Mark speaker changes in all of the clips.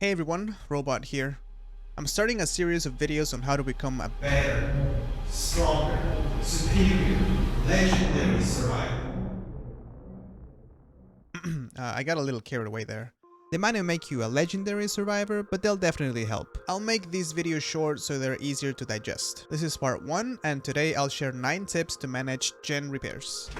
Speaker 1: Hey everyone, Robot here. I'm starting a series of videos on how to become a better, stronger, superior, legendary survivor. I got a little carried away there. They might not make you a legendary survivor, but they'll definitely help. I'll make these videos short so they're easier to digest. This is part 1, and today I'll share 9 tips to manage gen repairs.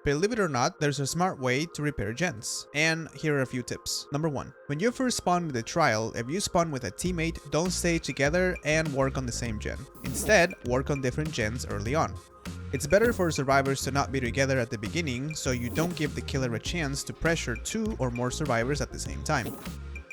Speaker 1: Believe it or not, there's a smart way to repair gens. And here are a few tips. Number 1. When you first spawn with the trial, if you spawn with a teammate, don't stay together and work on the same gen. Instead, work on different gens early on. It's better for survivors to not be together at the beginning, so you don't give the killer a chance to pressure 2 or more survivors at the same time.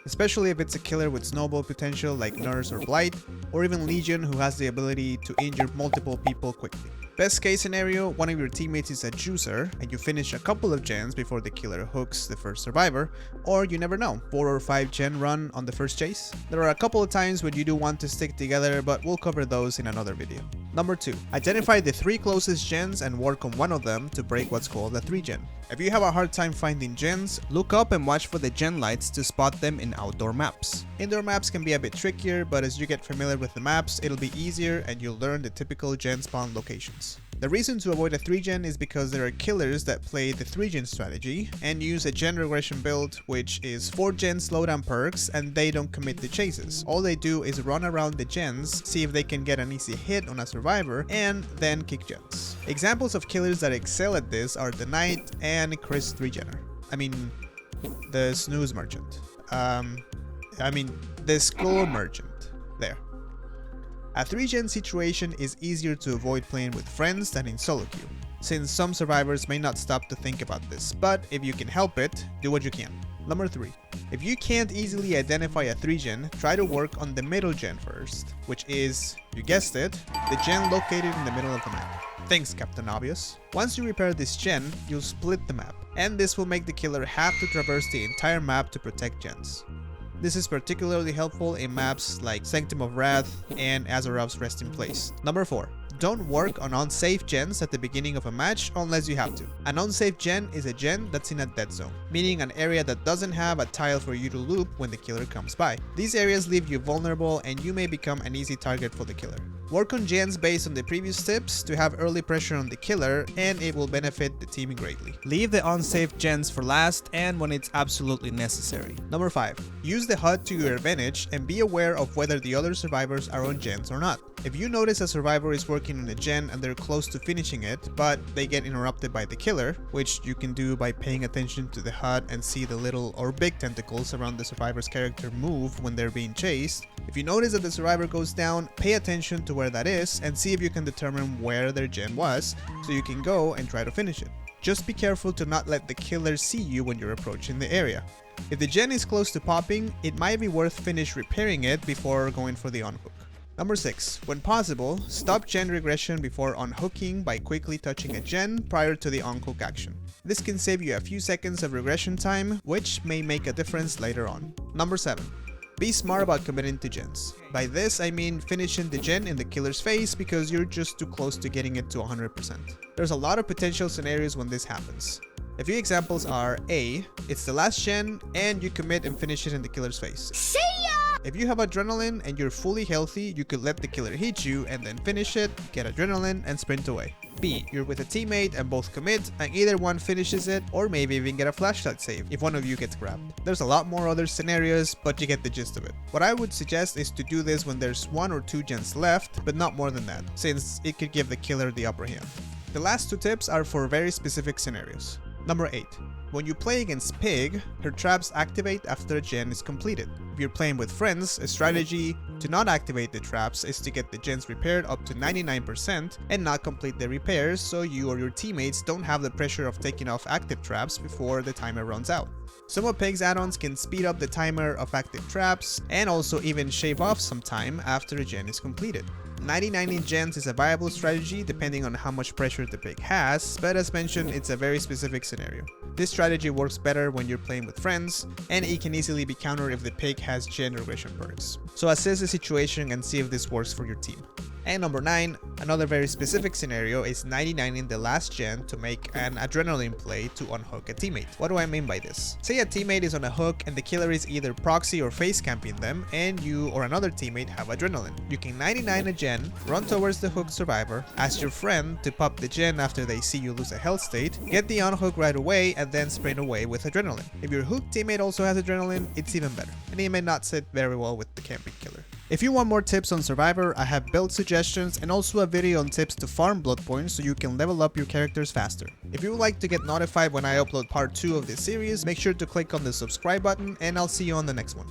Speaker 1: Especially if it's a killer with snowball potential like Nurse or Blight, or even Legion who has the ability to injure multiple people quickly. Best case scenario, one of your teammates is a juicer and you finish a couple of gens before the killer hooks the first survivor, or you never know, 4 or 5 gen run on the first chase. There are a couple of times when you do want to stick together, but we'll cover those in another video. Number 2. Identify the 3 closest gens and work on one of them to break what's called a 3 gen. If you have a hard time finding gens, look up and watch for the gen lights to spot them in outdoor maps. Indoor maps can be a bit trickier, but as you get familiar with the maps, it'll be easier and you'll learn the typical gen spawn locations. The reason to avoid a 3 gen is because there are killers that play the 3 gen strategy and use a Gen Regression build, which is 4 gen slowdown perks, and they don't commit the chases. All they do is run around the gens, see if they can get an easy hit on a survivor, and then kick gens. Examples of killers that excel at this are the Knight and Chris 3 Genner. The Snooze Merchant. The Skull Merchant. There. A 3 gen situation is easier to avoid playing with friends than in solo queue, since some survivors may not stop to think about this, but if you can help it, do what you can. Number 3. If you can't easily identify a 3 gen, try to work on the middle gen first, which is, you guessed it, the gen located in the middle of the map. Thanks, Captain Obvious. Once you repair this gen, you'll split the map, and this will make the killer have to traverse the entire map to protect gens. This is particularly helpful in maps like Sanctum of Wrath and Azeroth's Resting Place. Number 4. Don't work on unsafe gens at the beginning of a match unless you have to. An unsafe gen is a gen that's in a dead zone, meaning an area that doesn't have a tile for you to loop when the killer comes by. These areas leave you vulnerable and you may become an easy target for the killer. Work on gens based on the previous tips to have early pressure on the killer, and it will benefit the team greatly. Leave the unsafe gens for last and when it's absolutely necessary. Number 5. Use the HUD to your advantage and be aware of whether the other survivors are on gens or not. If you notice a survivor is working on a gen and they're close to finishing it, but they get interrupted by the killer, which you can do by paying attention to the HUD and see the little or big tentacles around the survivor's character move when they're being chased. If you notice that the survivor goes down, pay attention to where that is and see if you can determine where their gen was, so you can go and try to finish it. Just be careful to not let the killer see you when you're approaching the area. If the gen is close to popping, it might be worth finish repairing it before going for the unhook. Number 6. When possible, stop gen regression before unhooking by quickly touching a gen prior to the unhook action. This can save you a few seconds of regression time, which may make a difference later on. Number 7. Be smart about committing to gens. By this, I mean finishing the gen in the killer's face because you're just too close to getting it to 100%. There's a lot of potential scenarios when this happens. A few examples are A. It's the last gen and you commit and finish it in the killer's face. See ya! If you have adrenaline and you're fully healthy, you could let the killer hit you and then finish it, get adrenaline, and sprint away. B. You're with a teammate and both commit, and either one finishes it, or maybe even get a flashlight save if one of you gets grabbed. There's a lot more other scenarios, but you get the gist of it. What I would suggest is to do this when there's 1 or 2 gens left, but not more than that, since it could give the killer the upper hand. The last 2 tips are for very specific scenarios. Number 8. When you play against Pig, her traps activate after a gen is completed. If you're playing with friends, a strategy to not activate the traps is to get the gens repaired up to 99% and not complete the repairs so you or your teammates don't have the pressure of taking off active traps before the timer runs out. Some of Pig's add-ons can speed up the timer of active traps and also even shave off some time after a gen is completed. 99ing gens is a viable strategy depending on how much pressure the Pig has, but as mentioned, it's a very specific scenario. This strategy works better when you're playing with friends, and it can easily be countered if the Pig has Gen Regression perks. So assess the situation and see if this works for your team. And number 9, another very specific scenario is 99ing the last gen to make an adrenaline play to unhook a teammate. What do I mean by this? Say a teammate is on a hook and the killer is either proxy or face camping them, and you or another teammate have adrenaline. You can 99 a gen, run towards the hooked survivor, ask your friend to pop the gen after they see you lose a health state, get the unhook right away, and then sprint away with adrenaline. If your hooked teammate also has adrenaline, it's even better, and it may not sit very well with the camping killer. If you want more tips on Survivor, I have build suggestions and also a video on tips to farm blood points so you can level up your characters faster. If you would like to get notified when I upload part 2 of this series, make sure to click on the subscribe button, and I'll see you on the next one.